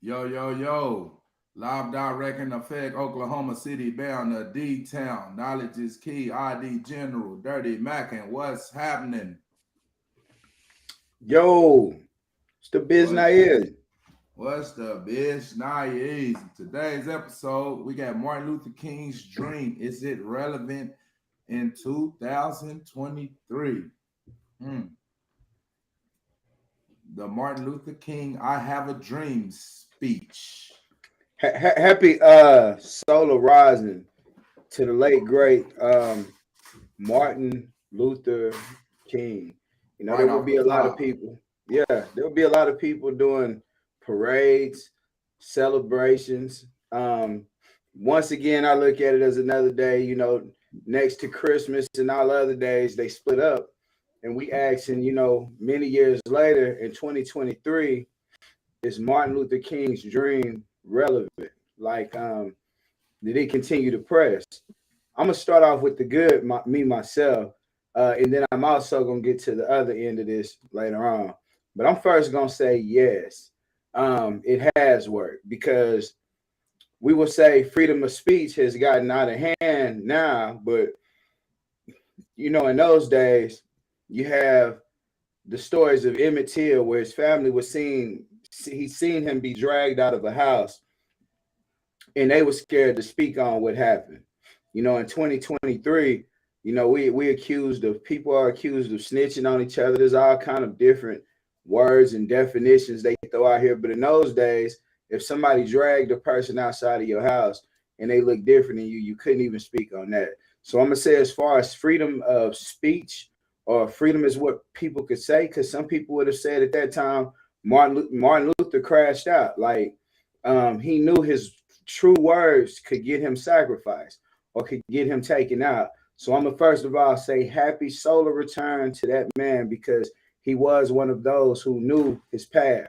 Yo, yo, yo. Live direct in effect, Oklahoma City bound to D-Town. Knowledge is key. ID General, Dirty Mac, and what's happening? Yo, it's the biz What's is. what's the bitch? Nice. Today's episode, we got Martin Luther King's dream. Is it relevant in 2023? Hmm. The Martin Luther King I Have a Dream speech. Happy solar rising to the late great Martin Luther King. There Right will off be the a lot of top. people. Yeah, there will be a lot of people doing parades, celebrations. Once again, I look at it as another day. Next to Christmas and all other days, they split up, and we asking, many years later in 2023, is Martin Luther King's dream relevant? Like, did he continue to press? I'm gonna start off with the good, me myself, and then I'm also gonna get to the other end of this later on. But I'm first gonna say yes, it has worked because we will say freedom of speech has gotten out of hand now, but in those days, you have the stories of Emmett Till, where his family was he's seen him be dragged out of a house, and they were scared to speak on what happened. In 2023, we accused of people are accused of snitching on each other. There's all kind of different words and definitions they throw out here. But in those days, if somebody dragged a person outside of your house and they look different than you, you couldn't even speak on that. So I'm gonna say, as far as freedom of speech or freedom is what people could say, because some people would have said at that time Martin Luther crashed out. Like, he knew his true words could get him sacrificed or could get him taken out. So I'm gonna first of all say happy solar return to that man, because he was one of those who knew his path.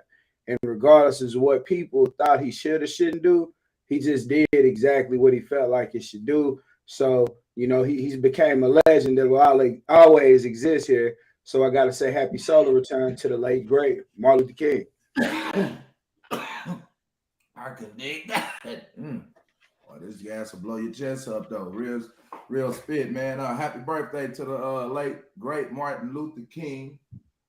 And regardless of what people thought he should or shouldn't do, he just did exactly what he felt like he should do. So, he's became a legend that will always exist here. So I gotta say happy solar return to the late great Martin Luther King. I can dig that. Oh, this gas will blow your chest up though. Real spit, man. Happy birthday to the late great Martin Luther King.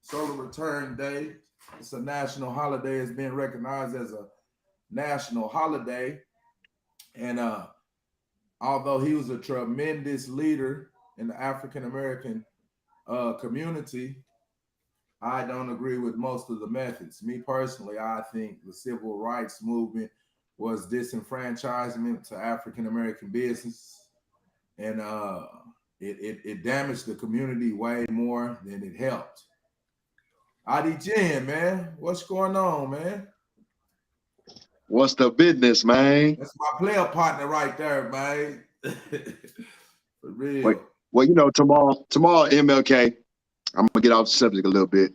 Solar Return Day. It's a national holiday. It's been recognized as a national holiday. And although he was a tremendous leader in the African American community, I don't agree with most of the methods. Me personally, I think the civil rights movement was disenfranchisement to African American business, and it damaged the community way more than it helped. ID Jen, man, what's going on, man? What's the business, man? That's my player partner right there, man. For Wait, real. well, tomorrow MLK. I'm gonna get off the subject a little bit.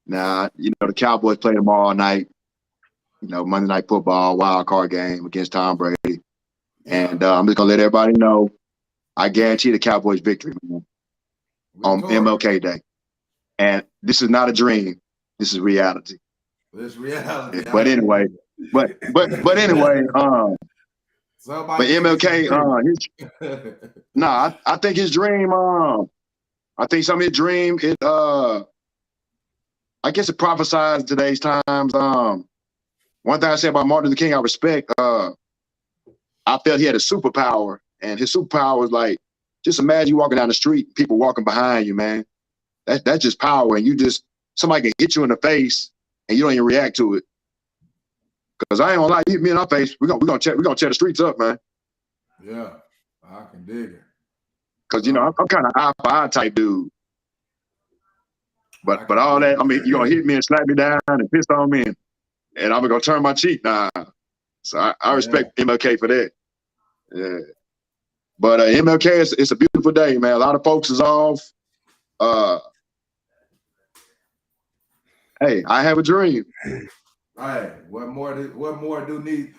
Now, the Cowboys play tomorrow night. Monday Night Football wild card game against Tom Brady, Yeah. and I'm just gonna let everybody know. I guarantee the Cowboys victory, man, on Victoria. MLK Day. And this is not a dream. This is reality. It's reality. I But can anyway, but anyway, but somebody think it's a MLK, dream. I think his dream, I think some of his dream, I guess it prophesies today's times. One thing I say about Martin Luther King, I respect. I felt he had a superpower, and his superpower was like, just imagine you walking down the street, people walking behind you, man. That's just power, and somebody can hit you in the face, and you don't even react to it. Because I ain't gonna lie, hit me in our face, we gonna tear the streets up, man. Yeah, I can dig it. Because I'm kind of eye for eye type dude. I But can all that, dig I mean, you're gonna hit me and slap me down and piss on me, and I'm gonna turn my cheek. Nah. So I it. respect MLK for that. Yeah. But MLK, it's a beautiful day, man. A lot of folks is off. Uh, hey, I have a dream. Hey, what more do we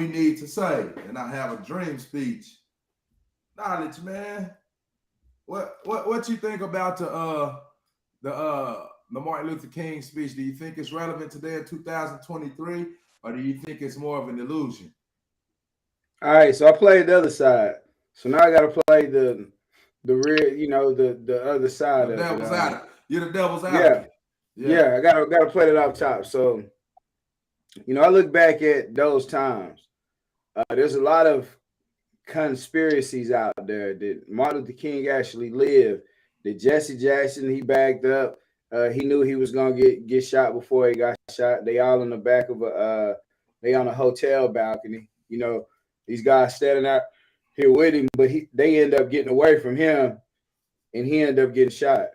need to say? And I have a dream speech. Knowledge, man. What you think about the Martin Luther King speech? Do you think it's relevant today in 2023? or do you think it's more of an illusion? All right, so I played the other side. So now I got to play the real, the other The side of it. devil's advocate. You're the devil's Yeah, advocate. Yeah. yeah, I gotta play it off top. So I look back at those times. There's a lot of conspiracies out there that Martin Luther King actually lived. That Jesse Jackson he backed up. He knew he was gonna get shot before he got shot. They all in the back of they on a hotel balcony. These guys standing out here with him, but they end up getting away from him, and he ended up getting shot.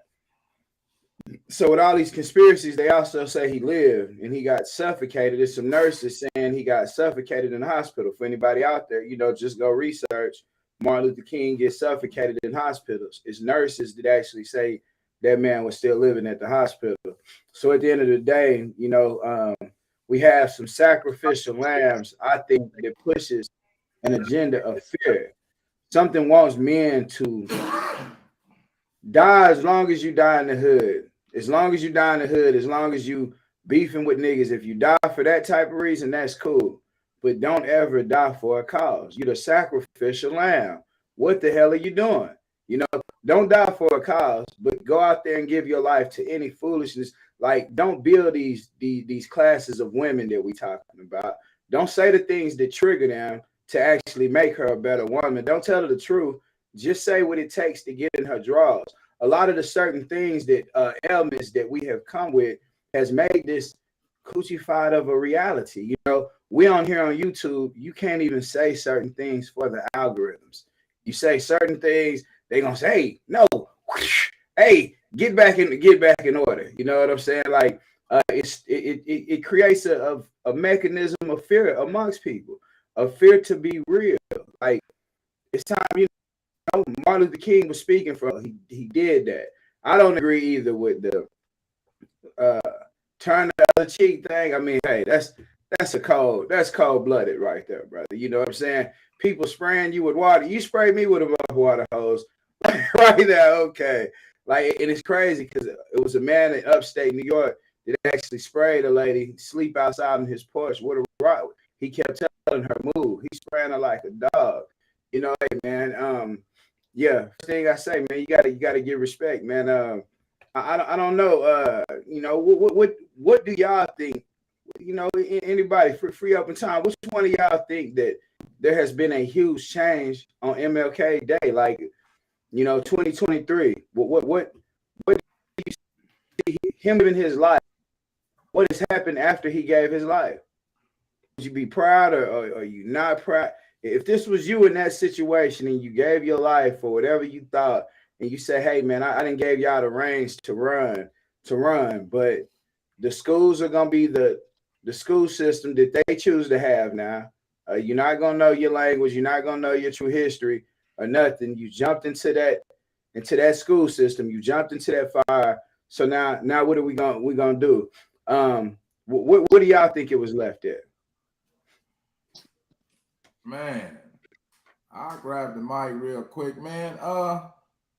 So with all these conspiracies, they also say he lived and he got suffocated. There's some nurses saying he got suffocated in the hospital. For anybody out there, just go research. Martin Luther King gets suffocated in hospitals. It's nurses that actually say that man was still living at the hospital. So at the end of the day, we have some sacrificial lambs, I think, that pushes an agenda of fear. Something wants men to die as long as you die in the hood. As long as you die in the hood, as long as you beefing with niggas, if you die for that type of reason, that's cool. But don't ever die for a cause. You're the sacrificial lamb. What the hell are you doing? Don't die for a cause, but go out there and give your life to any foolishness. Like, don't build these classes of women that we talking about. Don't say the things that trigger them to actually make her a better woman. Don't tell her the truth. Just say what it takes to get in her drawers. A lot of the certain things that elements that we have come with has made this coochified of a reality. We on here on YouTube, you can't even say certain things for the algorithms. You say certain things, they gonna say, hey, no, hey, get back in order. You know what I'm saying? Like it creates a mechanism of fear amongst people, a fear to be real. Like it's time, Martin Luther King was speaking for. He did that. I don't agree either with the turn the other cheek thing. I mean, hey, that's cold blooded right there, brother. You know what I'm saying? People spraying you with water. You spray me with a water hose, right there. Okay, like, and it's crazy because it was a man in upstate New York that actually sprayed a lady sleep outside on his porch with a rock. He kept telling her move. He spraying her like a dog. Hey man, yeah. First thing I say, man, you gotta give respect, man. I don't know. What do y'all think? Anybody free open time? Which one of y'all think that there has been a huge change on MLK Day, like 2023? What do you see him living his life? What has happened after he gave his life? Would you be proud or are you not proud? If this was you in that situation and you gave your life for whatever you thought, and you say, hey man, I didn't give y'all the reins to run, but the schools are gonna be the school system that they choose to have now. You're not gonna know your language, you're not gonna know your true history or nothing. You jumped into that school system, you jumped into that fire. So now what are we gonna do? What do y'all think it was left at? Man, I'll grab the mic real quick, man.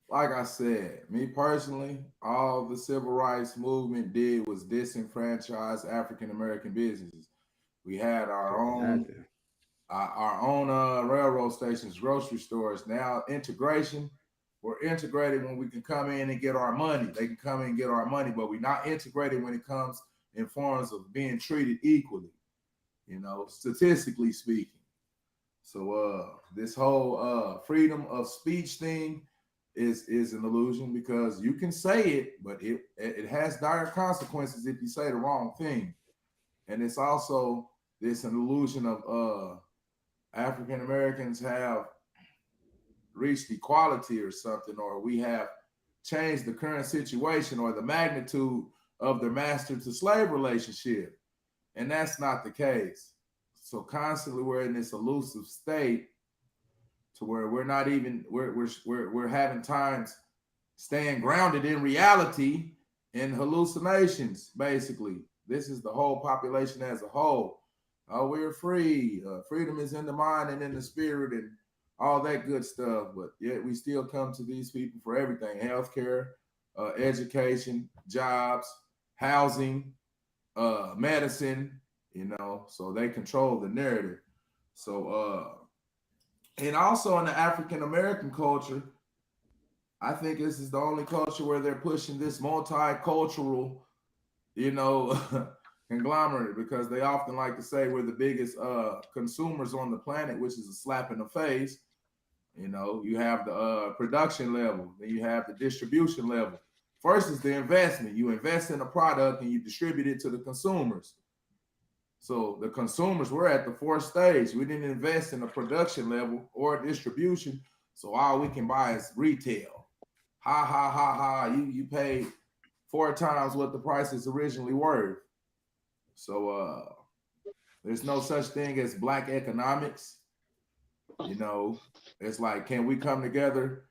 Like I said, me personally, all the civil rights movement did was disenfranchise African American businesses. We had our own railroad stations, grocery stores. Now integration, we're integrated when we can come in and get our money. They can come in and get our money, but we're not integrated when it comes in forms of being treated equally, statistically speaking. So this whole freedom of speech thing is an illusion because you can say it, but it has dire consequences if you say the wrong thing. And it's also an illusion of African Americans have reached equality or something, or we have changed the current situation or the magnitude of the master to slave relationship. And that's not the case. So constantly we're in this elusive state to where we're not even we're having times staying grounded in reality and hallucinations. Basically, this is the whole population as a whole. Oh, we're free. Freedom is in the mind and in the spirit and all that good stuff. But yet we still come to these people for everything: healthcare, education, jobs, housing, medicine. you know, so they control the narrative. So and also in the African American culture, I think this is the only culture where they're pushing this multicultural, you know, conglomerate, because they often like to say we're the biggest consumers on the planet, which is a slap in the face. You know, you have the production level, then you have the distribution level. First is the investment. You invest in a product and you distribute it to the consumers. So the consumers, we're at the fourth stage. We didn't invest in a production level or distribution, so all we can buy is retail. Ha ha ha ha! You paid 4 times what the price is originally worth. So there's no such thing as black economics. You know, it's like, can we come together?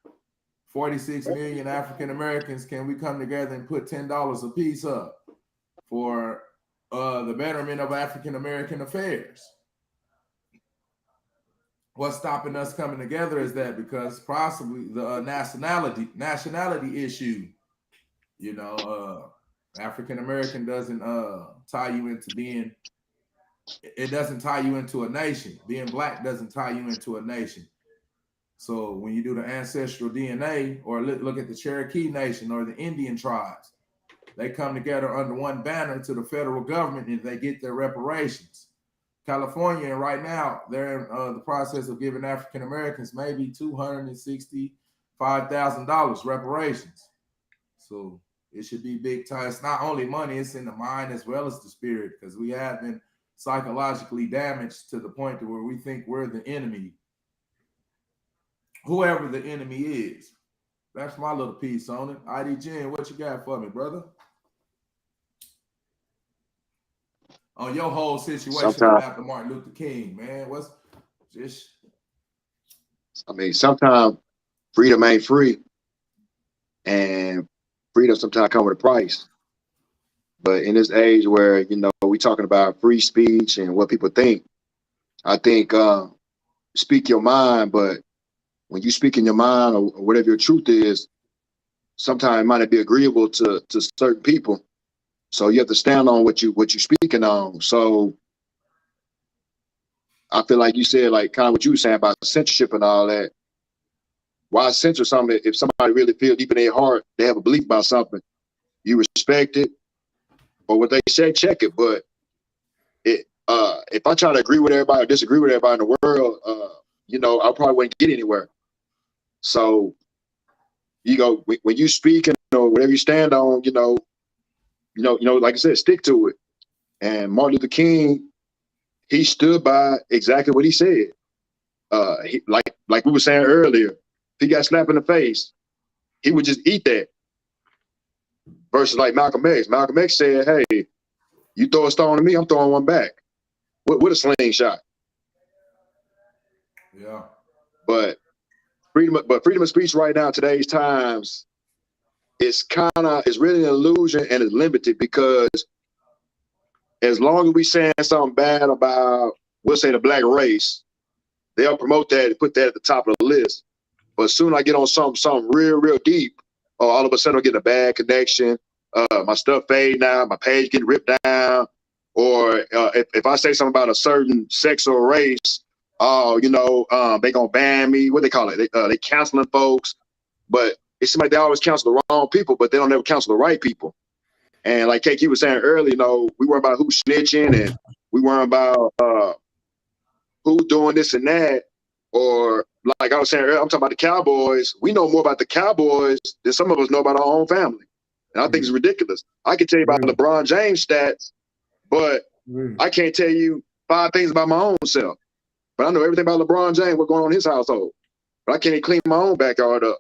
46 million African Americans, can we come together and put $10 a piece up for the betterment of African American affairs? What's stopping us coming together is that because possibly the nationality issue. You know, African American doesn't tie you into being. It doesn't tie you into a nation. Being black doesn't tie you into a nation. So when you do the ancestral DNA, or look at the Cherokee Nation or the Indian tribes, they come together under one banner to the federal government and they get their reparations. California, right now, they're in the process of giving African Americans maybe $265,000 reparations. So it should be big time. It's not only money, it's in the mind as well as the spirit, because we have been psychologically damaged to the point to where we think we're the enemy, whoever the enemy is. That's my little piece on it. ID Jen, what you got for me, brother? On your whole situation after Martin Luther King, man. What's just? I mean, sometimes freedom ain't free, and freedom sometimes comes with a price. But in this age where, you know, we talking about free speech and what people think, I think speak your mind, but when you speak in your mind or whatever your truth is, sometimes it might not be agreeable to certain people. So you have to stand on what you're speaking on. So I feel like you said, like kind of what you were saying about censorship and all that. Why censor something if somebody really feels deep in their heart, they have a belief about something, you respect it, or what they say, check it. But if I try to agree with everybody or disagree with everybody in the world, you know, I probably wouldn't get anywhere. So you go when you speak and, you know, whatever you stand on, you know, like I said, stick to it. And Martin Luther King, he stood by exactly what he said. Like we were saying earlier, if he got slapped in the face, he would just eat that. Versus like Malcolm X. Malcolm X said, "Hey, you throw a stone at me, I'm throwing one back with a slingshot." Yeah. But freedom of speech right now, today's times, it's really an illusion and it's limited, because as long as we saying something bad about, we'll say, the black race, they'll promote that and put that at the top of the list. But soon I get on something real deep, or all of a sudden I get a bad connection. My stuff fade now, my page getting ripped down. Or if I say something about a certain sex or race, you know, they gonna ban me. What they call it? They canceling folks. But it seems like they always cancel the wrong people, but they don't ever cancel the right people. And like KK was saying earlier, you know, we weren't about who snitching, and we weren't about who doing this and that. Or like I was saying earlier, I'm talking about the Cowboys. We know more about the Cowboys than some of us know about our own family. And I think it's ridiculous. I can tell you about LeBron James stats, but I can't tell you 5 things about my own self. But I know everything about LeBron James, what's going on in his household. But I can't even clean my own backyard up.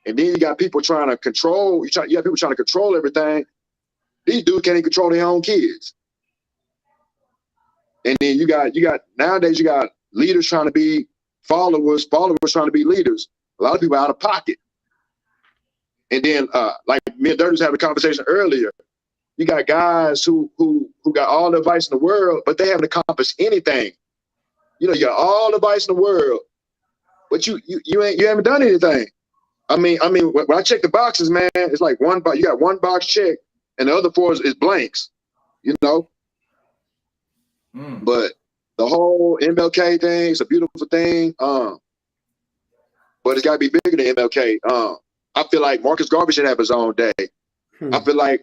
And then you got people trying to control, you got people trying to control everything. These dudes can't even control their own kids. And then you got nowadays you got leaders trying to be followers trying to be leaders. A lot of people out of pocket. And then like me and Dirty was having a conversation earlier. You got guys who got all the advice in the world, but they haven't accomplished anything. You know, you got all the advice in the world, but you haven't done anything. I mean, when I check the boxes, man, it's like you got one box check, and the other 4 is blanks. You know, But the whole MLK thing is a beautiful thing. But it's gotta be bigger than MLK. I feel like Marcus Garvey should have his own day. I feel like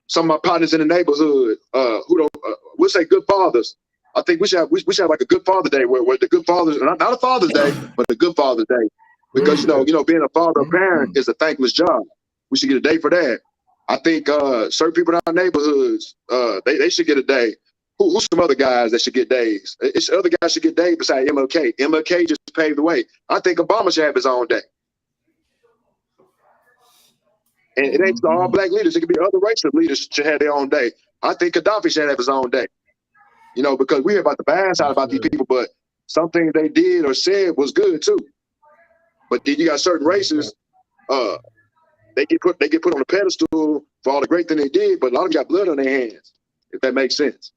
some of my partners in the neighborhood who don't we'll say good fathers. I think we should have like a good father day where the good fathers, not a father's day, but a good father's day. Because you know, being a father or parent is a thankless job. We should get a day for that. I think certain people in our neighborhoods, they should get a day. Who's some other guys that should get days? It's other guys should get days besides MLK. MLK just paved the way. I think Obama should have his own day. And it ain't all black leaders. It could be other racial leaders should have their own day. I think Gaddafi should have his own day. You know, because we hear about the bad side about these people, but some things they did or said was good too. But then you got certain races, they get put on a pedestal for all the great thing they did, but a lot of them got blood on their hands, if that makes sense.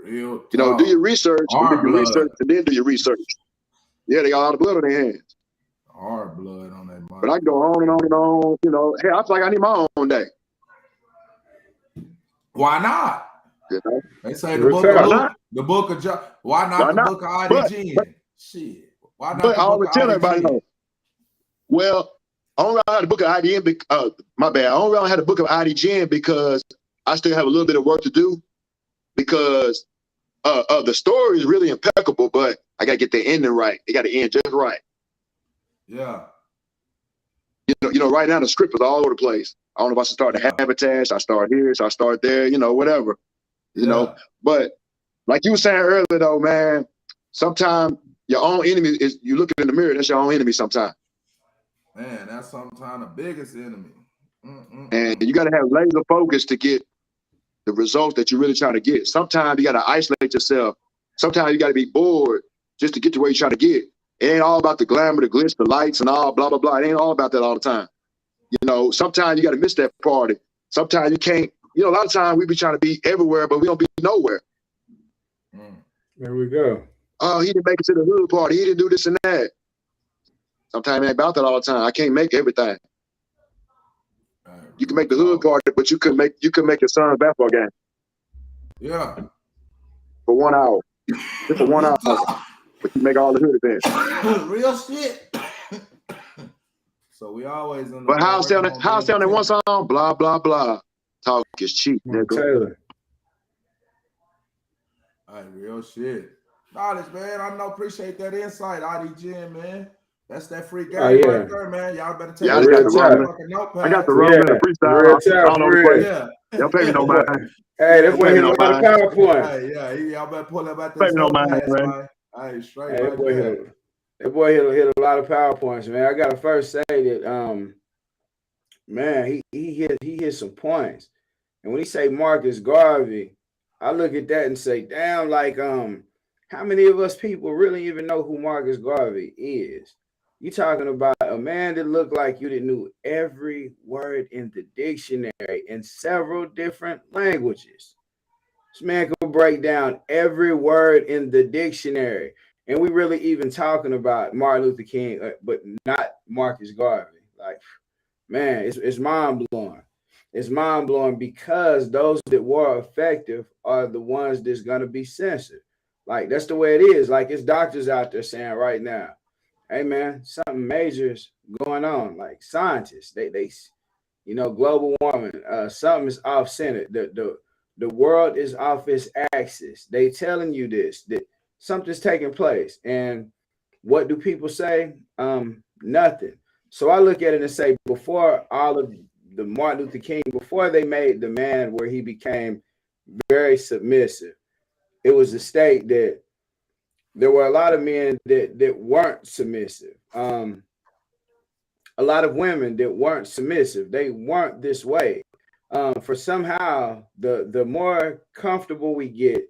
Real talk. You know, do your research, and then do your research. Yeah, they got a lot of blood on their hands. Our blood on that body. But I can go on and on and on. You know, hey, I feel like I need my own day. Why not? You know? They say the book of John. Why not the book of IDG? Shit. Why not? But I always tell everybody, no. Well, I don't have the book of IDN. My bad. I don't really have the book of IDGN because I still have a little bit of work to do. Because the story is really impeccable, but I gotta get the ending right. It got to end just right. Yeah. You know, right now the script is all over the place. I don't know if I should start the Habitat, I start here, so I start there, you know, whatever. You know, but like you were saying earlier though, man, sometimes your own enemy is, you look in the mirror, that's your own enemy sometimes. Man, that's sometimes the biggest enemy. And you got to have laser focus to get the results that you're really trying to get. Sometimes you got to isolate yourself. Sometimes you got to be bored just to get to where you're trying to get. It ain't all about the glamour, the glitz, the lights, and all blah, blah, blah. It ain't all about that all the time. You know, sometimes you got to miss that party. Sometimes you can't, you know, a lot of times we be trying to be everywhere, but we don't be nowhere. There we go. Oh, he didn't make it to the hood party. He didn't do this and that. Sometimes it ain't about that all the time. I can't make everything. You can make the hood party, but you could make your son's basketball game. Yeah. For 1 hour. Just for 1 hour. But you make all the hood events. Real shit. So we always in the But how's sounding that one song? Blah, blah, blah. Talk is cheap, nigga. Taylor. All right, real shit. Knowledge, man. I know, appreciate that insight, IDG, man. That's that free game right there, man. Y'all better take I got the wrong freestyle. Y'all pay me no mind. Hey, that boy hit a lot of PowerPoint. Hey, y'all better pull up at this notepad, man. Hey, straight that boy hit a lot of PowerPoints, man. I gotta first say that man, he hit some points. And when he say Marcus Garvey, I look at that and say, damn, like how many of us people really even know who Marcus Garvey is? You talking about a man that looked like you that knew every word in the dictionary in several different languages. This man could break down every word in the dictionary. And we really even talking about Martin Luther King, but not Marcus Garvey. Like, man, it's mind-blowing. It's mind-blowing because those that were effective are the ones that's going to be censored. Like, that's the way it is. Like, it's doctors out there saying right now, hey, man, something major is going on. Like, scientists, they you know, global warming, something is off-centered. The world is off its axis. They telling you this, that something's taking place. And what do people say? Nothing. So I look at it and say, before all of the Martin Luther King, before they made the man where he became very submissive, it was a state that there were a lot of men that weren't submissive. A lot of women that weren't submissive. They weren't this way. For somehow, the more comfortable we get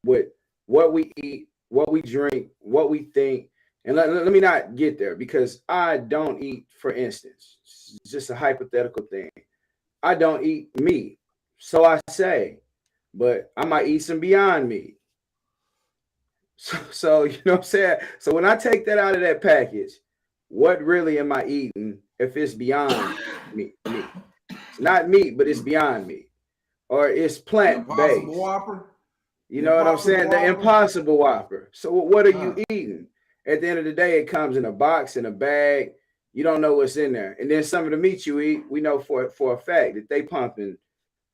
with what we eat, what we drink, what we think, and let me not get there because I don't eat, for instance, it's just a hypothetical thing. I don't eat meat, so I say, but I might eat some Beyond Meat. So you know what I'm saying? So when I take that out of that package, what really am I eating if it's Beyond Meat? It's not meat, but it's Beyond Meat. Or it's plant-based. Whopper? You know what I'm saying? The Impossible Whopper. So what are you eating? At the end of the day, it comes in a box, in a bag. You don't know what's in there. And then some of the meat you eat, we know for a fact that they pumping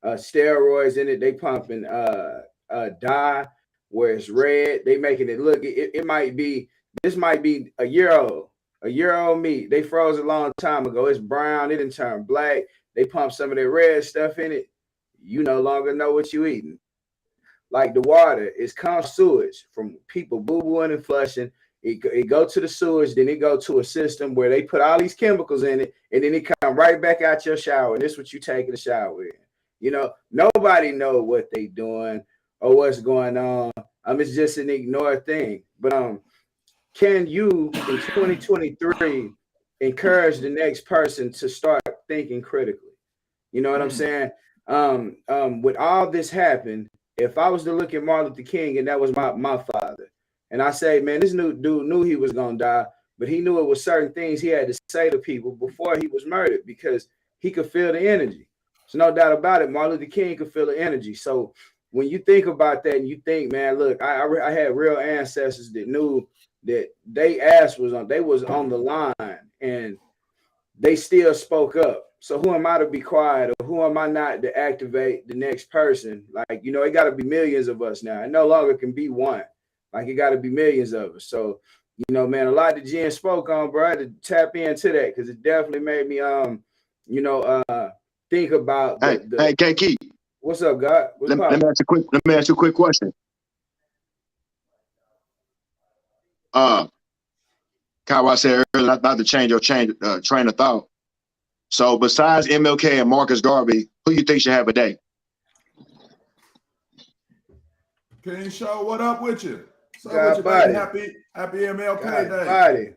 steroids in it. They pumping dye where it's red. They making it look. It might be. This might be a year old meat. They froze a long time ago. It's brown. It didn't turn black. They pump some of that red stuff in it. You no longer know what you eating. Like the water is calm sewage from people boo-booing and flushing. It go to the sewage, then it go to a system where they put all these chemicals in it, and then it come right back out your shower. And this is what you take in the shower in. You know, nobody know what they doing or what's going on. It's just an ignored thing. But can you in 2023 encourage the next person to start thinking critically? You know what I'm saying? With all this happened, if I was to look at Martin Luther King and that was my father, and I say, man, this new dude knew he was gonna die, but he knew it was certain things he had to say to people before he was murdered because he could feel the energy. There's no doubt about it. Martin Luther King could feel the energy. So when you think about that and you think, man, look, I had real ancestors that knew that they ass was on the line and they still spoke up. So who am I to be quiet, or who am I not to activate the next person? Like, you know, it got to be millions of us now. It no longer can be one. Like, it got to be millions of us. So, you know, man, a lot that Jen spoke on, bro, I had to tap into that because it definitely made me, think about. Hey, KK. What's up, God? Let me ask you a quick question. Kyle, I said earlier, not to change your train of thought. So besides MLK and Marcus Garvey, who you think should have a day? King Show, what up with you? God, happy MLK God Day. Body.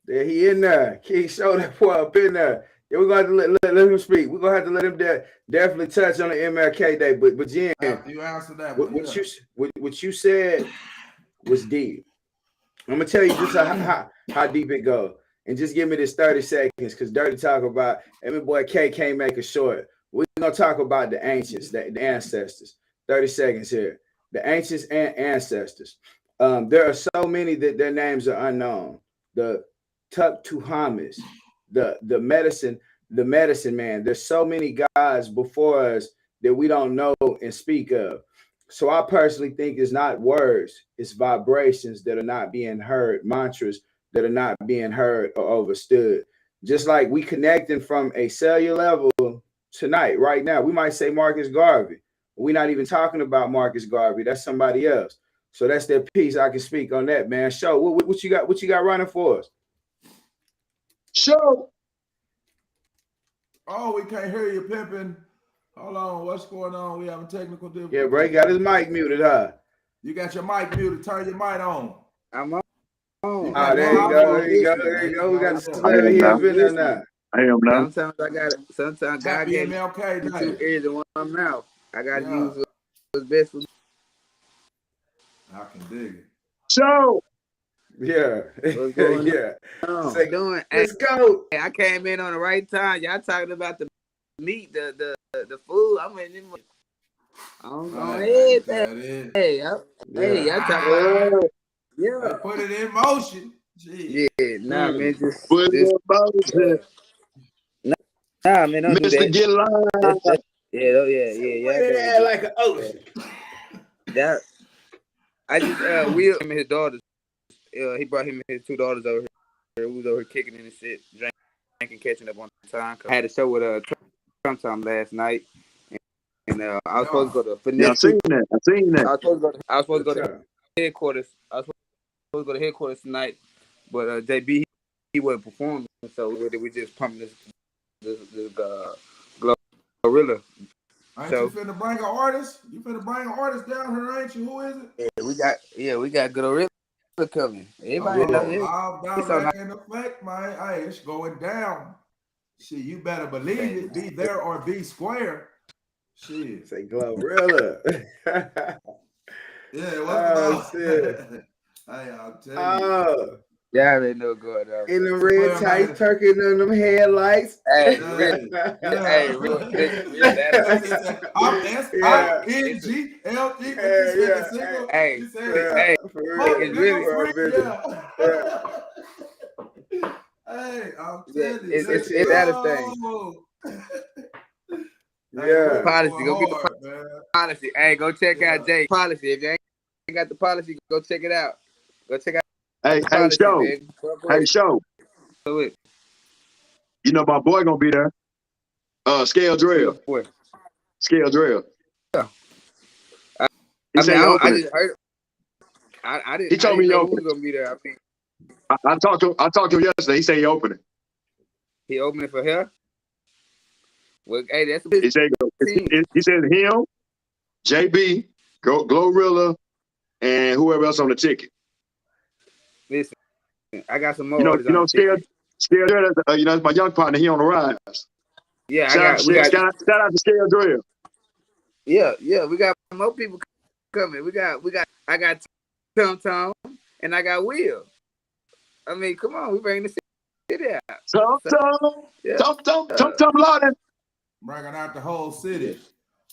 There he in there. King Show that boy up in there. Yeah, we're gonna have to let him speak. We're gonna have to let him definitely touch on the MLK Day. But Jen, you answered that. What you said was deep. I'm gonna tell you just how deep it goes. And just give me this 30 seconds, because Dirty talk about, every boy K can't make it short. We're gonna talk about the ancients, the ancestors. 30 seconds here. The ancients and ancestors. There are so many that their names are unknown. The Tuktuhamis, the medicine man. There's so many gods before us that we don't know and speak of. So I personally think it's not words, it's vibrations that are not being heard, mantras that are not being heard or understood. Just like we connecting from a cellular level tonight, right now, we might say Marcus Garvey. We're not even talking about Marcus Garvey. That's somebody else. So that's their piece. I can speak on that, man. Show what you got. What you got running for us? Show. Oh, we can't hear you, pimping. Hold on, what's going on? We having technical difficulties. Yeah, bro, he got his mic muted, huh? You got your mic muted. Turn your mic on. I'm on. Oh, there you go. There you go. We got the celebrity here in there now. I am now. Sometimes I got it. Sometimes God gave me two ears and one mouth. I got to use what's best for me. I can dig it. Show. Yeah. What's going yeah. on? Say, doing? Let's go. Hey, I came in on the right time. Y'all talking about the meat, the food. I'm in. I'm going ahead. Hey, y'all talking about. Yeah. Put it in motion. Jeez. Yeah, nah, man. Just put it in motion. Nah, man. Don't do Mr. that. Get Live. Yeah. Like an ocean. That. I just Will him and his daughters. He brought him and his two daughters over here. We was over here kicking in and shit, drinking, catching up on time. I had a show with Trump Time last night, and I was supposed to go to Finesse. Yeah, I seen that. I was supposed to go to headquarters. I was supposed to go to headquarters tonight, but JB he wasn't performing, so we just pumping this Glorilla. Ain't you finna bring an artist? You finna bring an artist down here, ain't you? Who is it? We got Glorilla coming. Everybody knows. Back in effect, man. Hey, it's going down. Shit, you better believe it. Be there or be square. Shit. Say Glorilla. Yeah, what's the shit. Hey, I'll tell you. Yeah, I already know going on. In them red tights, turkey in them headlights. Hey, Yeah. real, hey, real Atlanta. I'm Yeah. SING LG. What you Yeah, said? yeah. Single. Hey, You said Yeah, hey, for real. oh, it's nigga, really, I'm For a free. minute. Yeah. Hey, I'm yeah, telling you, let's it's that a thing. go. Hey, Yeah. Rick Policy, going go get the hard, man. policy. Hey, go check Yeah. out Jay policy. If you ain't got the policy, go check it out. Go check out Hey, the hey, policy, show. man. Fuck with Hey, it. show. Do it. You know my boy gonna be there. Scale Who your Drill. boy? Scale Drill. Yeah. He I said mean, he I opening. just heard. I He told me didn't he know who was opening. gonna be there. I mean, I talked to him yesterday. He said he opening. he opening for her. Well, hey, that's a big He said team. he said him, JB, Glorilla, and whoever else on the ticket. Listen, I got some You more know, artists on the Scale ticket. Drill. You know, that's my young partner. He on the rise. Yeah, Shout out to Scale Drill. yeah, we got more people coming. I got Tom Tom and I got Will. I mean, come on, we bring the city out. Yeah. Tom Lawden. Bringing out the whole city.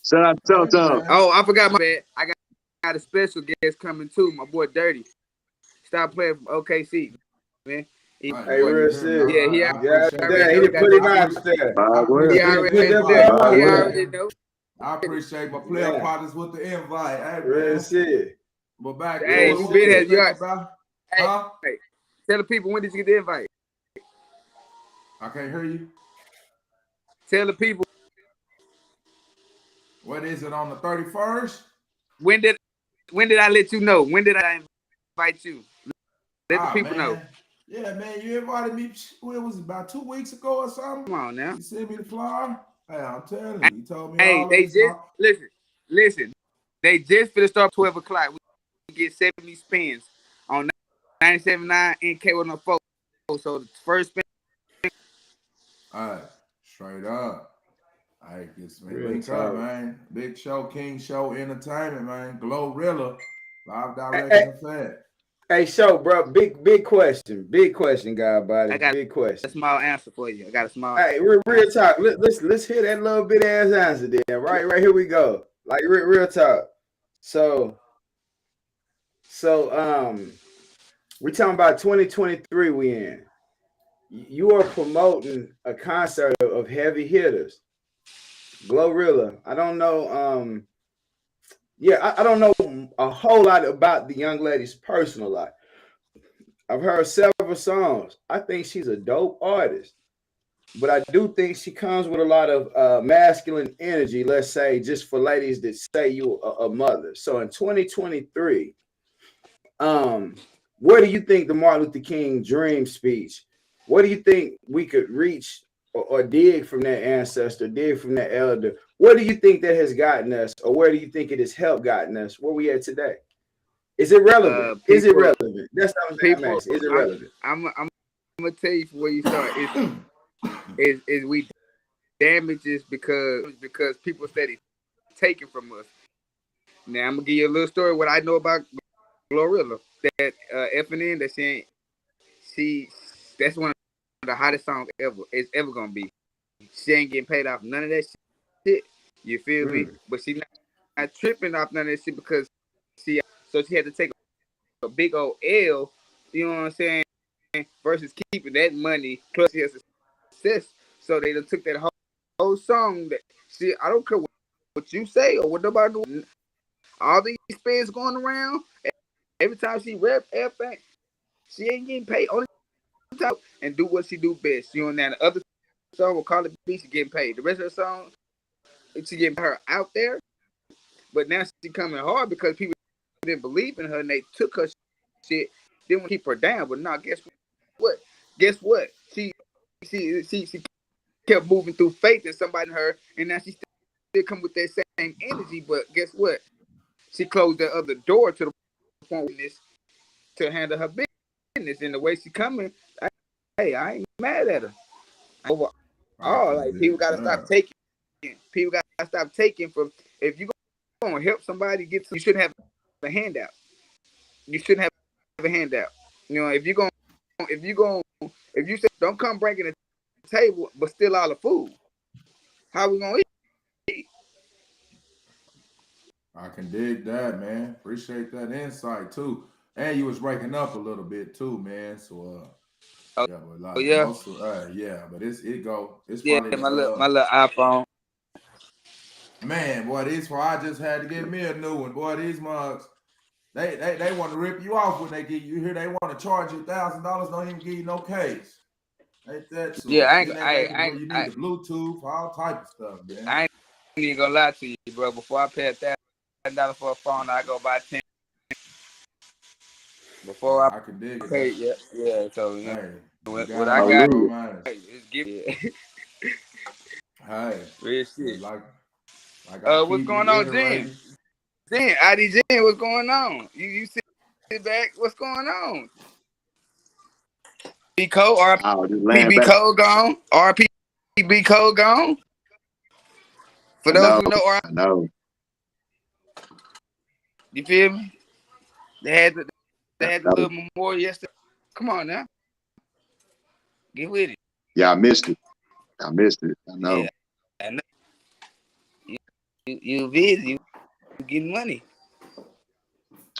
Shout out to Tom. Man. Oh, I forgot my bad. I got a special guest coming too. My boy Dirty. Stop playing from OKC, man. Hey, real shit. Yeah, he Yeah, already he know. done put him out there. He He done put already that know. boy He out already know. I appreciate my player Yeah. partners with the invite. Hey, Real man. shit. But back Hey, what you we been here, think you got- about? Hey, Huh? hey, tell the people, when did you get the invite? I can't hear you. Tell the people, What is it on the 31st? when did I let you know? When did I invite you? Let the people know. Yeah, man, you invited me. What was it, about 2 weeks ago or something? Come on now. You sent me the flyer. Hey, I'm telling you, you told me Hey, all they this. just listen. They just finna start 12 o'clock. We get 70 spins on 97.9 and K104. So the first spin. All right, straight up. All right, get some Real link talk. up, man. Big Show, King Show Entertainment, man. Glorilla, live Hey, direct effect. Hey, show, bro. Big question. Big question, God body. I got Big a question. small answer for you. I got a small. Hey, real talk. Let's hear that little bit ass answer then. Right here we go. Like real talk. So we're talking about 2023 we in. You are promoting a concert of heavy hitters. Glorilla. I don't know. I don't know a whole lot about the young lady's personal life. I've heard several songs. I think she's a dope artist, but I do think she comes with a lot of masculine energy. Let's say just for ladies that say you a mother. So in 2023, where do you think the Martin Luther King dream speech? What do you think we could reach or dig from that ancestor, dig from that elder? Where do you think that has gotten us, or where do you think it has helped gotten us where we at today? Is it relevant? Is it relevant? That's what I'm asking. Is it relevant? I'm gonna tell you from where you start. Is we damages because people steady taking from us. Now I'm gonna give you a little story what I know about Glorilla. That FNN that she that's one of the hottest songs ever. It's ever gonna be. She ain't getting paid off none of that shit. You feel me? But she not tripping off none of that shit because she had to take a big old L. You know what I'm saying? Versus keeping that money plus she has success. So they done took that whole song that I don't care what you say or what nobody do. All these spins going around. Every time she rap everything, she ain't getting paid. Only time and do what she do best. You know, and the other song will call it B, she getting paid. The rest of the song, she getting her out there. But now she coming hard because people didn't believe in her and they took her shit. Didn't want to keep her down. But now guess what? Guess what? She kept moving through faith in somebody in her, and now she still come with that same energy. But guess what? She closed that other door to the point to handle her business. And the way she coming, I ain't mad at her. Overall, like people gotta stop taking. People gotta stop taking from. If you gonna help somebody you shouldn't have a handout. You shouldn't have a handout. You know, if you're gonna if you say don't come breaking the table, but steal all the food, how we gonna eat? I can dig that, man. Appreciate that insight too. And you was breaking up a little bit too, man. So Oh, yeah, but oh like yeah, most of yeah, but it's yeah. probably My the little iPhone. man, boy, these for I just had to get me a new one. Boy, these mugs, they want to rip you off when they get you here. They want to charge you $1,000, don't even give you no case. Ain't that Yeah, so? Then they make it where you need the Bluetooth, all type of stuff, man. I ain't even gonna lie to you, bro. Before I pay $1,000 for a phone, I go buy 10. Before Yeah, I I can dig it. pay, yeah. So Hey, you what gotta I know got your Hallelujah. manners. is give Hey, real but shit. like I What's keep going on, Jen? reiterating. ID Jen, what's going on? You sit back. What's going on? B Code, Wow, just laying RP back. Code gone. RP Code gone. For I those know. who know, I know. you feel me? They had I the know. little memorial yesterday. Come on now, get with it. Yeah, I missed it. I missed it. I Yeah, know. I know. You busy, you getting money.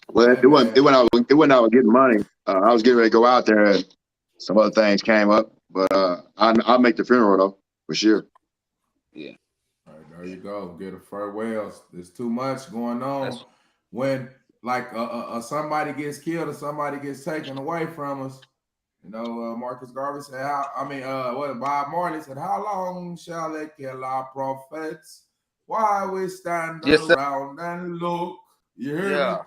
Well, Hey man, it wasn't I was getting money. I was getting ready to go out there and some other things came up. But I'll make the funeral though, for sure. Yeah, all right, there you go. Get a farewell. There's too much going on. that's When like somebody gets killed or somebody gets taken away from us. You know, Marcus Garvey said, what Bob Marley said, how long shall they kill our prophets? Why we stand yes, sir. around and look? You hear me? Yeah,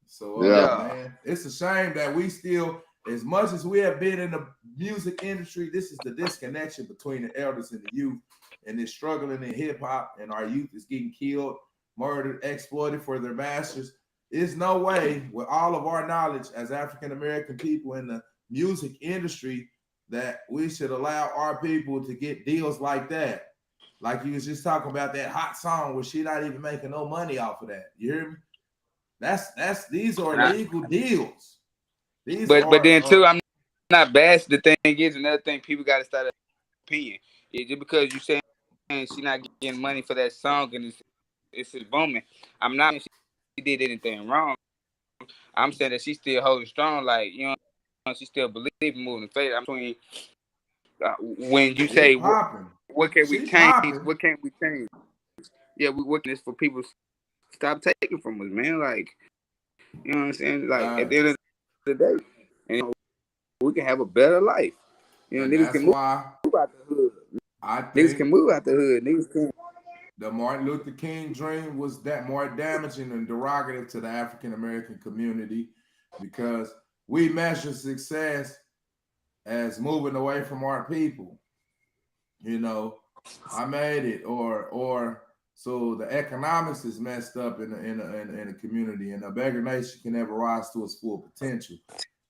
So, Yeah. yeah. man, it's a shame that we still, as much as we have been in the music industry, this is the disconnection between the elders and the youth, and this struggling in hip hop, and our youth is getting killed, murdered, exploited for their masters. There's no way, with all of our knowledge as African American people in the music industry, that we should allow our people to get deals like that. Like you was just talking about that hot song where she not even making no money off of that. You hear me? That's these are And legal deals. These but are then too, I'm not bad. The thing is, another thing people got to start an opinion. Yeah, just because you saying she not getting money for that song and it's just booming, I'm not saying she did anything wrong. I'm saying that she still holding strong, like she still believe moving faith. I'm saying when you she say popping. what can we She change? popping. What can we change? Yeah, we working this for people to stop taking from us, man. Like you know what I'm saying? Like at the end of the day, and we can have a better life. And Niggas that's can move why out the hood. I Niggas think can move out the hood. Niggas can. the Martin Luther King dream was that more damaging and derogative to the African American community because we measure success as moving away from our people. You know, I made it, or so the economics is messed up in a community, and a beggar nation can never rise to its full potential.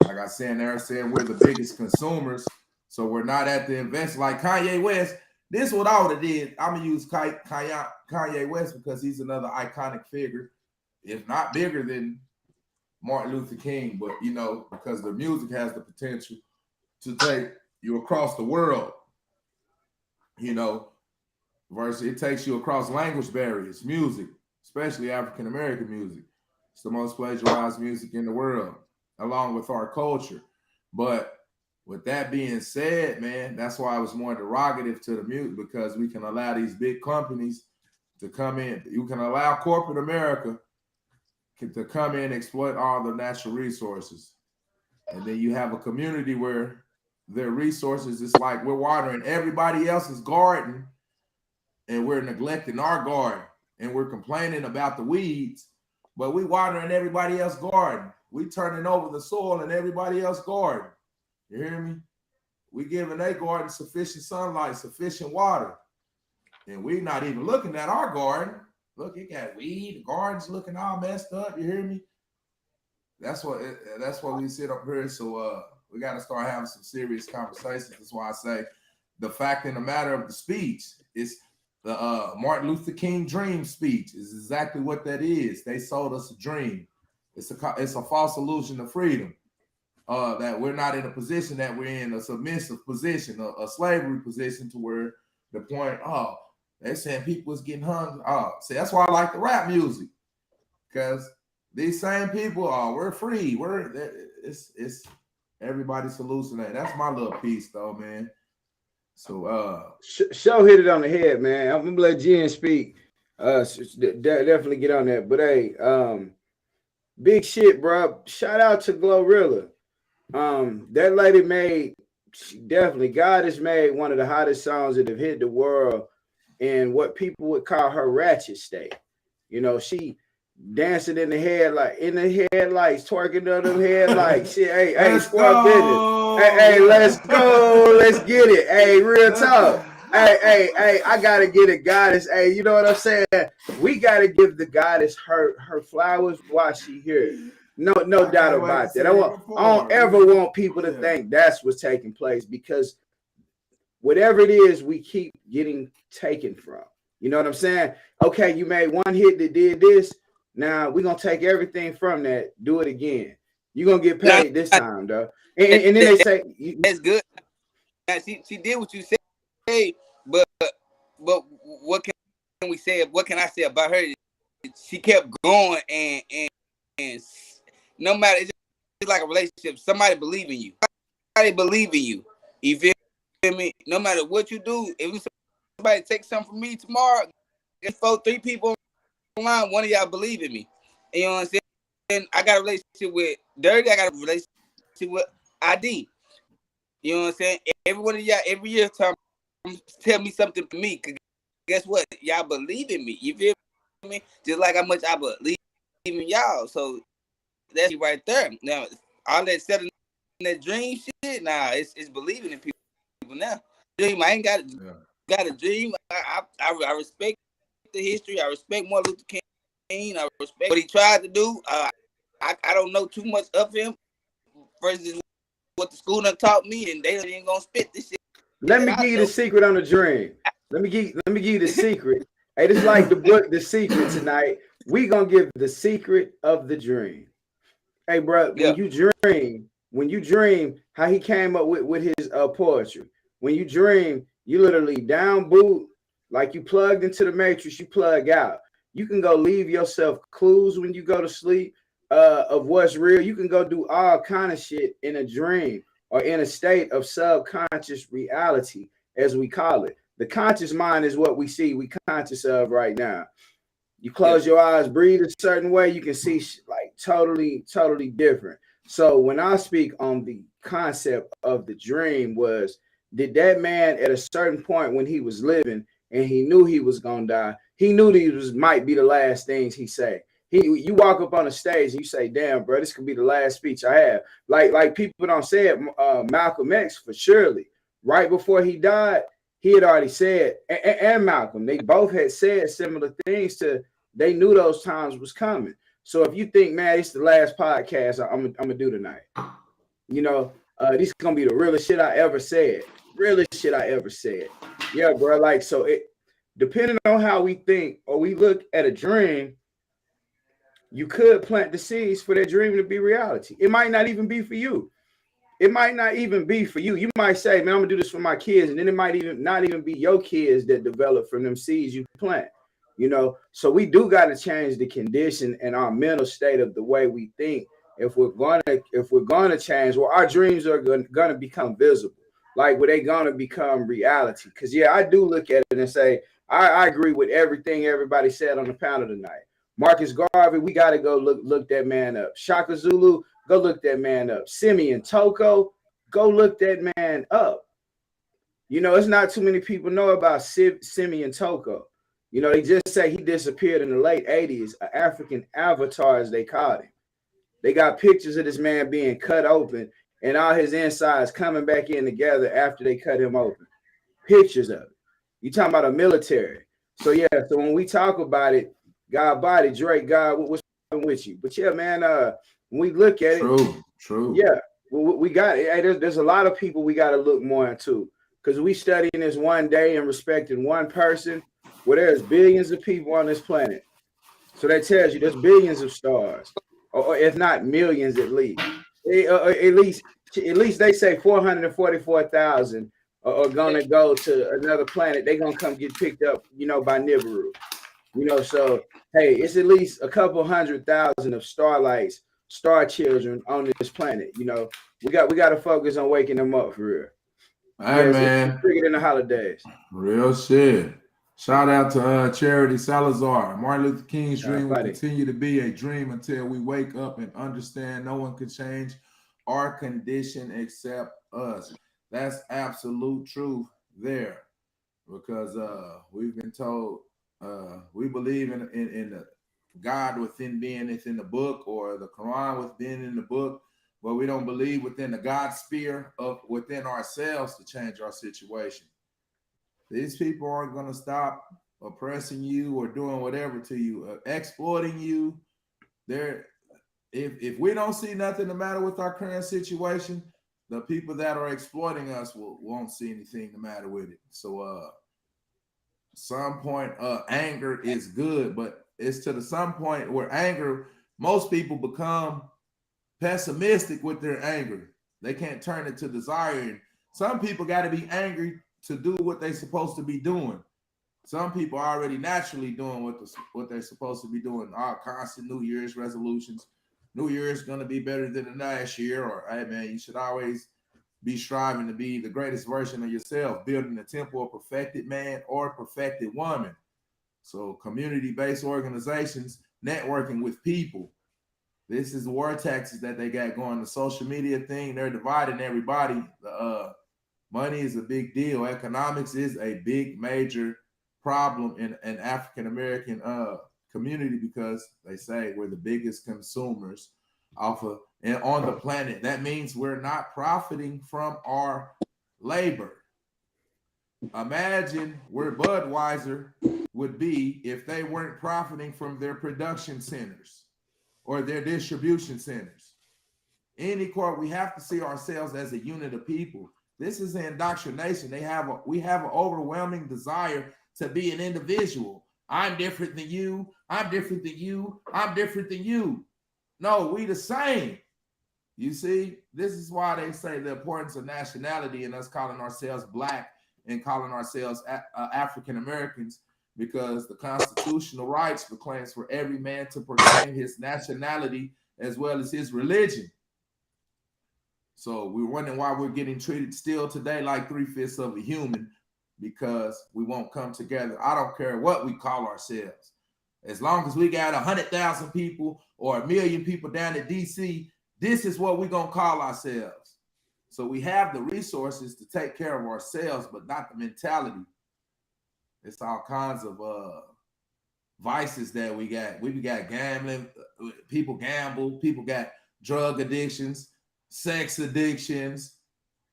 Like I said, they're saying we're the biggest consumers, so we're not at the invest like Kanye West. This is what I would have did. I'm gonna use Kanye West because he's another iconic figure, if not bigger than Martin Luther King, but you know, because the music has the potential to take you across the world, you know, versus it takes you across language barriers, music, especially African American music. It's the most plagiarized music in the world, along with our culture. But with that being said, man, that's why I was more derogative to the music because we can allow these big companies to come in. You can allow corporate America to come in and exploit all the natural resources. And then you have a community where their resources is like we're watering everybody else's garden and we're neglecting our garden and we're complaining about the weeds, but we watering everybody else's garden. We turning over the soil in everybody else's garden. You hear me? We giving their garden sufficient sunlight, sufficient water. And we not even looking at our garden. Look, it got weed, the garden's looking all messed up. You hear me? That's what we sit up here. So we got to start having some serious conversations. That's why I say the fact in the matter of the speech is the Martin Luther King dream speech is exactly what that is. They sold us a dream. It's a false illusion of freedom. that we're not in a position that we're in a submissive position, a slavery position, to where the point, they're saying people is getting hung. See, that's why I like the rap music, because these same people, we're free. It's everybody's hallucinating. That's my little piece, though, man. So Show hit it on the head, man. I'm gonna let Jen speak. Definitely get on that. But hey, big shit, bro. Shout out to Glorilla. That lady made, God has made one of the hottest songs that have hit the world in what people would call her ratchet state. You know, she dancing in the headlights, twerking under them headlights. Shit, hey, squad business. Hey, let's go, let's get it. Hey, real talk. Hey, I gotta get a goddess. Hey, you know what I'm saying? We gotta give the goddess her flowers while she here. No doubt about that. I don't ever want people to think that's what's taking place, because whatever it is, we keep getting taken from. You know what I'm saying? Okay, you made one hit that did this. Now we're gonna take everything from that, do it again. You're gonna get paid this time, though. And then they say that's good. Now, she did what you said, but what can we say? What can I say about her? She kept going, and no matter, it's just like a relationship. Somebody believe in you. Somebody believe in you. You feel me? No matter what you do, if somebody takes something from me tomorrow, there's 3 people online, one of y'all believe in me. And you know what I'm saying? And I got a relationship with Dirty. I got a relationship with ID. You know what I'm saying? Every one of y'all, every year, tell me something for me. Cause guess what? Y'all believe in me. You feel me? Just like how much I believe in y'all. So that's right there. Now, all that selling that dream shit, it's believing in people now. Dream, I ain't got a dream. I respect the history. I respect Martin Luther King. I respect what he tried to do. I don't know too much of him versus what the school done taught me, and they ain't gonna spit this shit. Let me give you the secret on the dream. Let me give you the secret. Hey, this is like the book, The Secret tonight. We gonna give the secret of the dream. Hey, bro, when you dream, how he came up with his poetry. When you dream, you literally down boot, like you plugged into the matrix, you plug out. You can go leave yourself clues when you go to sleep of what's real. You can go do all kind of shit in a dream or in a state of subconscious reality, as we call it. The conscious mind is what we see, we conscious of right now. You close your eyes, breathe a certain way, you can see like totally different. So when I speak on the concept of the dream, was did that man at a certain point when he was living and he knew he was gonna die, he knew these might be the last things he say. You walk up on a stage and you say, damn, bro, this could be the last speech I have. Like people don't say it, Malcolm X for surely. Right before he died, he had already said, and Malcolm, they both had said similar things to, they knew those times was coming. So if you think, man, it's the last podcast I'm gonna do tonight, you know, this is gonna be the realest shit I ever said. Realest shit I ever said. Yeah, bro. Like, so it depending on how we think or we look at a dream, you could plant the seeds for that dream to be reality. It might not even be for you. It might not even be for you. You might say, man, I'm gonna do this for my kids, and then it might even not even be your kids that develop from them seeds you plant. You know, so we do got to change the condition and our mental state of the way we think. If we're gonna change, well, our dreams are gonna become visible. Like, were they gonna become reality? Because I do look at it and say, I agree with everything everybody said on the panel tonight. Marcus Garvey, we got to go look that man up. Shaka Zulu, go look that man up. Simeon Toko, go look that man up. You know, it's not too many people know about Simeon Toko. You know, they just say he disappeared in the late 80s, an African avatar, as they called him. They got pictures of this man being cut open and all his insides coming back in together after they cut him open. Pictures of it. You talking about a military. So, so when we talk about it, God body, Drake, God, what's with you? But man, when we look at it, true. Yeah, we got it. Hey, there's a lot of people we got to look more into, because we studying this one day and respecting one person. Well, there's billions of people on this planet. So that tells you there's billions of stars, or if not millions at least. at least they say 444,000 are gonna go to another planet. They're gonna come get picked up, by Nibiru. So hey, it's at least a couple 100,000 of starlights, star children on this planet. We got to focus on waking them up for real. Hey, man, it's bigger than the holidays. Real shit. Shout out to Charity Salazar. Martin Luther King's dream will continue to be a dream until we wake up and understand no one can change our condition except us. That's absolute truth there, because we've been told we believe in the God within being it's in the book, or the Quran within in the book, but we don't believe within the God sphere of within ourselves to change our situation. These people aren't going to stop oppressing you or doing whatever to you, exploiting you. If we don't see nothing the matter with our current situation, the people that are exploiting us won't see anything the matter with it. So some point anger is good, but it's to the some point where anger, most people become pessimistic with their anger. They can't turn it to desire. And some people got to be angry to do what they're supposed to be doing. Some people are already naturally doing what they're supposed to be doing. Our constant New Year's resolutions. New Year is going to be better than the last year. Or, hey, man, you should always be striving to be the greatest version of yourself, building a temple of perfected man or perfected woman. So community-based organizations, networking with people. This is the war taxes that they got going. The social media thing, they're dividing everybody. Money is a big deal. Economics is a big, major problem in African-American community, because they say we're the biggest consumers on the planet. That means we're not profiting from our labor. Imagine where Budweiser would be if they weren't profiting from their production centers or their distribution centers. We have to see ourselves as a unit of people. This is an indoctrination. We have an overwhelming desire to be an individual. I'm different than you. I'm different than you. I'm different than you. No, we the same. You see, this is why they say the importance of nationality and us calling ourselves Black and calling ourselves African Americans, because the constitutional rights proclaims for every man to proclaim his nationality as well as his religion. So we're wondering why we're getting treated still today like 3/5 of a human, because we won't come together. I don't care what we call ourselves. As long as we got 100,000 people or 1 million people down in DC, this is what we're going to call ourselves. So we have the resources to take care of ourselves, but not the mentality. It's all kinds of vices that we got. We got gambling. People gamble. People got drug addictions, sex addictions.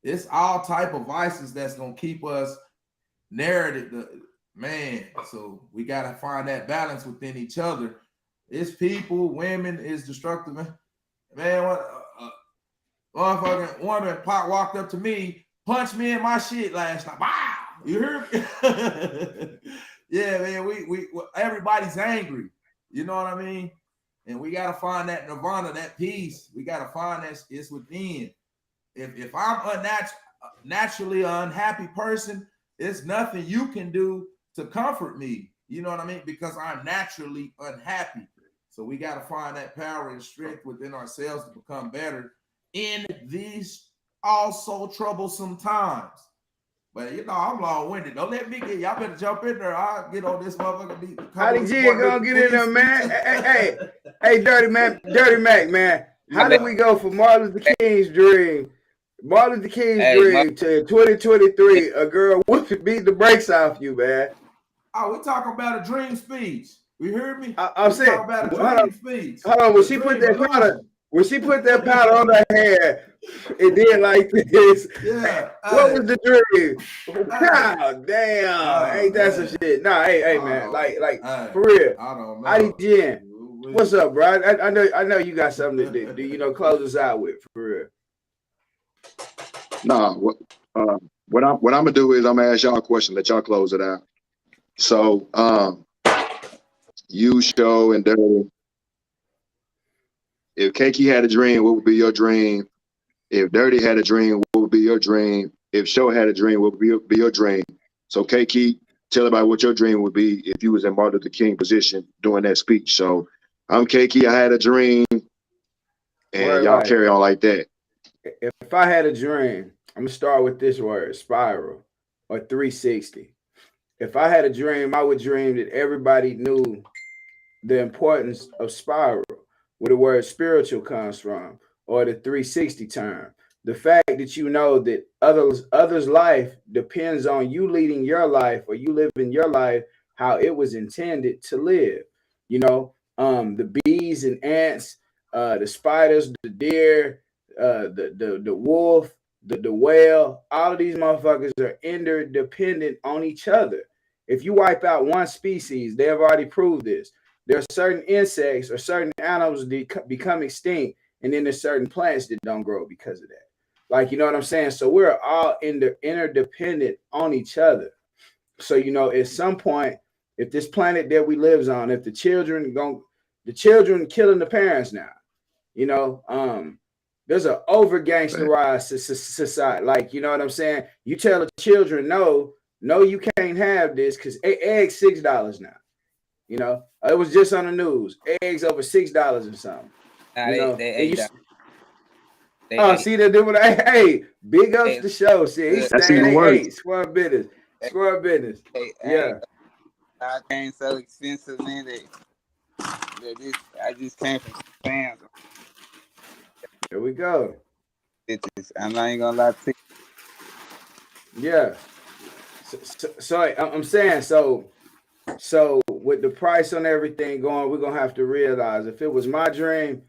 It's all type of vices that's going to keep us narrative, man. So we got to find that balance within each other. It's people, women, is destructive, man. What motherfucking woman walked up to me, punched me in my shit last night. Wow, you heard me? Yeah, man. We everybody's angry. You know what I mean? And we got to find that nirvana, that peace. We got to find that it's within. If I'm naturally an unhappy person, it's nothing you can do to comfort me. You know what I mean? Because I'm naturally unhappy. So we got to find that power and strength within ourselves to become better in these also troublesome times. But I'm long-winded. Don't let me get y'all better jump in there. I'll get on this motherfucker. How did you gonna get in there, man? Hey, Dirty Mac, man. How did we go from Martin Luther King's dream? Martin Luther King's dream to 2023, a girl beat the brakes off you, man. Oh, we're talking about a dream speech. You heard me? I'm saying about a dream speech. Hold on, when she put that powder on her hair, it did like this. Yeah. What was the dream? God damn. Ain't that some shit? Nah, hey, man. Like for real. I don't know. IDGN. What's up, bro? I know you got something to close us out with, for real. No, what I'm gonna do is I'm gonna ask y'all a question, let y'all close it out. So you, Show, and Dirty, If Keiki had a dream, what would be your dream? If Dirty had a dream, what would be your dream? If Show had a dream, what would be your dream? So Keiki, tell about what your dream would be if you was in Martin Luther King position doing that speech. So I'm Keiki, I had a dream, and y'all Right. carry on like that. If I had a dream, I'm gonna start with this word, spiral or 360. If I had a dream, I would dream that everybody knew the importance of spiral, where the word spiritual comes from, or the 360 term. The fact that you know that others' life depends on you leading your life or you living your life how it was intended to live. You know, the bees and ants, the spiders, the deer, the wolf, the whale, all of these motherfuckers are interdependent on each other. If you wipe out one species, they have already proved this. There are certain insects or certain animals that become extinct, and then there's certain plants that don't grow because of that. Like, you know what I'm saying? So we're all interdependent on each other. So, you know, at some point, if this planet that we lives on, if the children killing the parents now, you know, there's an over gangsterized society. Like, you know what I'm saying? You tell the children, no, you can't have this because eggs $6 now. You know, it was just on the news. Eggs over $6 or something. Nah, You know, they see that dude. Hey, big ups the show. See, he's That's saying even they worse. ate. Square business. Square business. Yeah. I came so expensive, man. I just came from fans. Here we go. I'm not even gonna lie to you. Yeah. So I'm saying so with the price on everything going, we're gonna have to realize if it was my dream,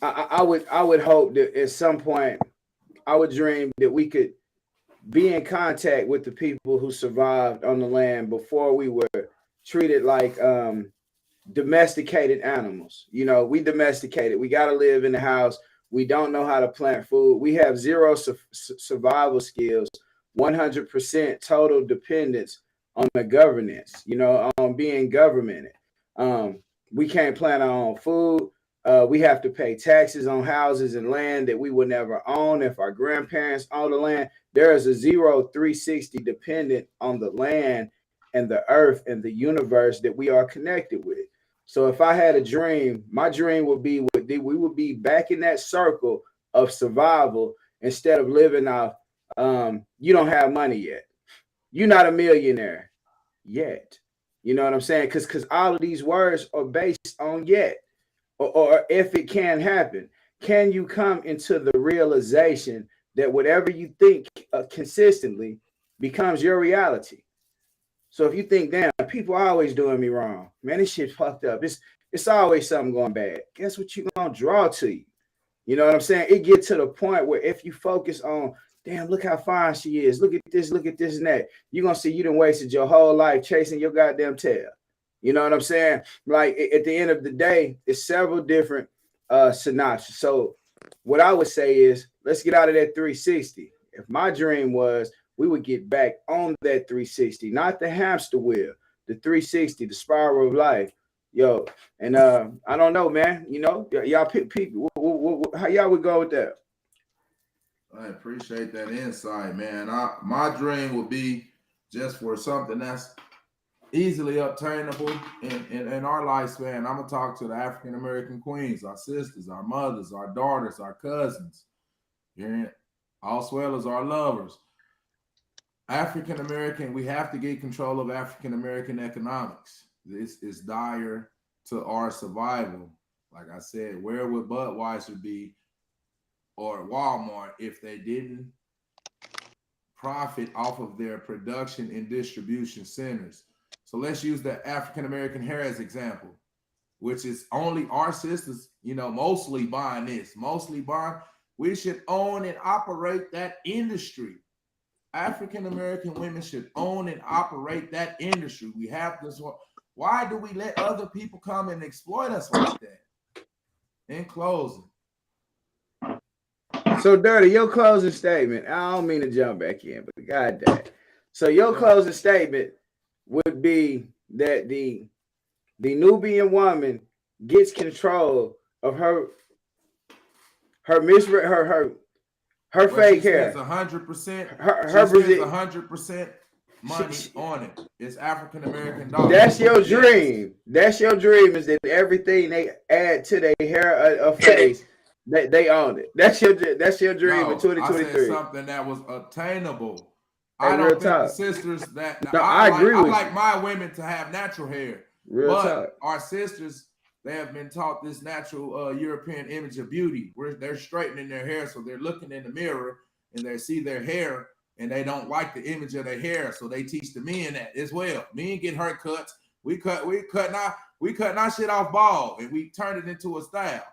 I would hope that at some point I would dream that we could be in contact with the people who survived on the land before we were treated like domesticated animals. You know, we domesticated. We got to live in the house. We don't know how to plant food. We have zero survival skills, 100% total dependence on the governance, you know, on being governmented. We can't plant our own food. We have to pay taxes on houses and land that we would never own if our grandparents owned the land. There is a 360 dependent on the land and the earth and the universe that we are connected with. So if I had a dream, my dream would be we would be back in that circle of survival instead of living off you don't have money yet. You're not a millionaire yet. You know what I'm saying? Because all of these words are based on yet. Or if it can happen, can you come into the realization that whatever you think consistently becomes your reality? So if you think, damn, people are always doing me wrong, man, this shit fucked up. It's always something going bad. Guess what you're gonna draw to you? You know what I'm saying? It gets to the point where if you focus on, damn, look how fine she is. Look at this and that. You're gonna see you done wasted your whole life chasing your goddamn tail. You know what I'm saying? Like at the end of the day, it's several different synopses. So what I would say is let's get out of that 360. If my dream was we would get back on that 360, not the hamster wheel, the 360, the spiral of life. Yo, and I don't know, man. You know, y'all pick people. How y'all would go with that? I appreciate that insight, man. My dream would be just for something that's easily obtainable in our lifespan. I'm gonna talk to the African American queens, our sisters, our mothers, our daughters, our cousins, as well as our lovers. African American, we have to get control of African American economics. This is dire to our survival. Like I said, where would Budweiser be or Walmart if they didn't profit off of their production and distribution centers? So let's use the African American hair as example, which is only our sisters, you know, mostly buying this, mostly buying. We should own and operate that industry. African American women should own and operate that industry. We have this. Why do we let other people come and exploit us like that? In closing. So, Dirty, your closing statement. I don't mean to jump back in, but goddamn. So your closing statement would be that the Nubian woman gets control of her her fake hair. 100%. Her She spends 100% money on it. It's African American dollars. That's your dream. That's your dream. Is that everything they add to their hair or face, they own it. That's your dream in 2023. I said something that was attainable. Hey, I don't think the sisters that I like my women to have natural hair. But our sisters, they have been taught this natural European image of beauty where they're straightening their hair, so they're looking in the mirror and they see their hair and they don't like the image of their hair, so they teach the men that as well. Men get haircuts. We cutting our shit off bald and we turn it into a style.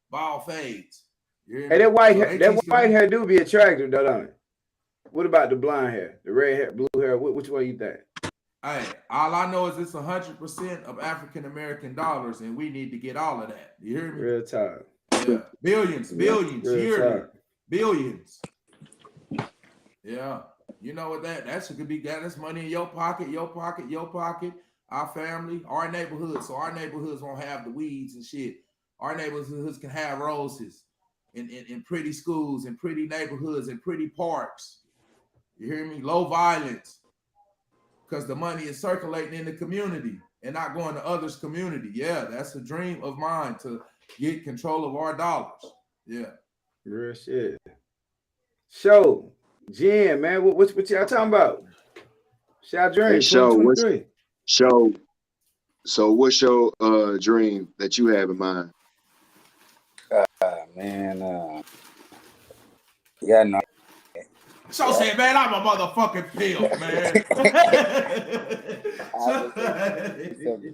Bald fades. Hey, that white hair do be attractive, though, don't it? What about the blonde hair, the red hair, blue hair? Which one you think? Hey, all I know is it's 100% of African American dollars, and we need to get all of that. You hear me? Real time. Yeah, billions, yearly, billions. Yeah, you know what that should be. That's money in your pocket, your pocket, your pocket. Our family, our neighborhood. So our neighborhoods won't have the weeds and shit. Our neighborhoods can have roses, in pretty schools, and pretty neighborhoods, and pretty parks. You hear me? Low violence. Because the money is circulating in the community and not going to others' community. Yeah, that's a dream of mine, to get control of our dollars. Yeah. Real shit. So, Jen, man, what y'all talking about? Shall dream. Hey, so what's your dream that you have in mind? Man, yeah, no. So said, man, I'm a motherfucking pimp, man. I'm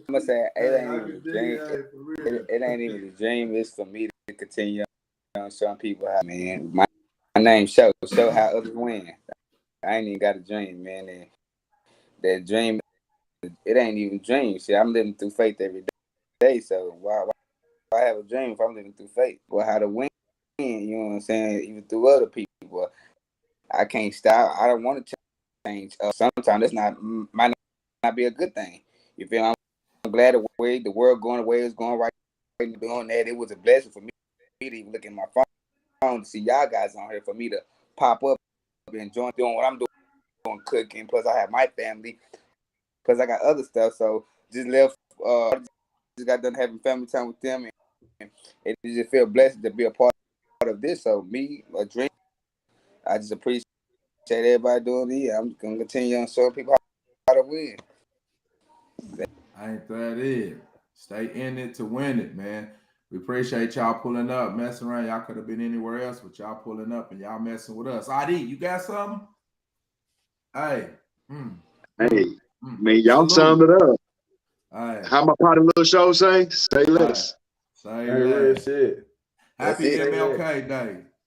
gonna say it ain't even a dream. It ain't even a dream. It's for me to continue on showing people how, man. My name show how others win. I ain't even got a dream, man. And that dream, it ain't even a dream. See, I'm living through faith every day. So why have a dream if I'm living through faith? Well, how to win, you know what I'm saying? Even through other people. I can't stop. I don't want to change. Sometimes this might not be a good thing. You feel? I'm glad the way the world going the way it's going right. Doing that, it was a blessing for me to even look at my phone to see y'all guys on here, for me to pop up and enjoy doing what I'm doing, cooking. Plus, I have my family. Plus, I got other stuff. So just left. Just got done having family time with them, and it just feel blessed to be a part of this. So me, a dream. I just appreciate everybody doing it. I'm gonna continue on showing people how to win. Ain't that it? Stay in it to win it, man. We appreciate y'all pulling up, messing around. Y'all could have been anywhere else, but y'all pulling up and y'all messing with us. ID, you got something? Hey. Man, y'all summed it up. Hey. How my part of the little show say? Say less. Say less. Shit. Happy MLK Day.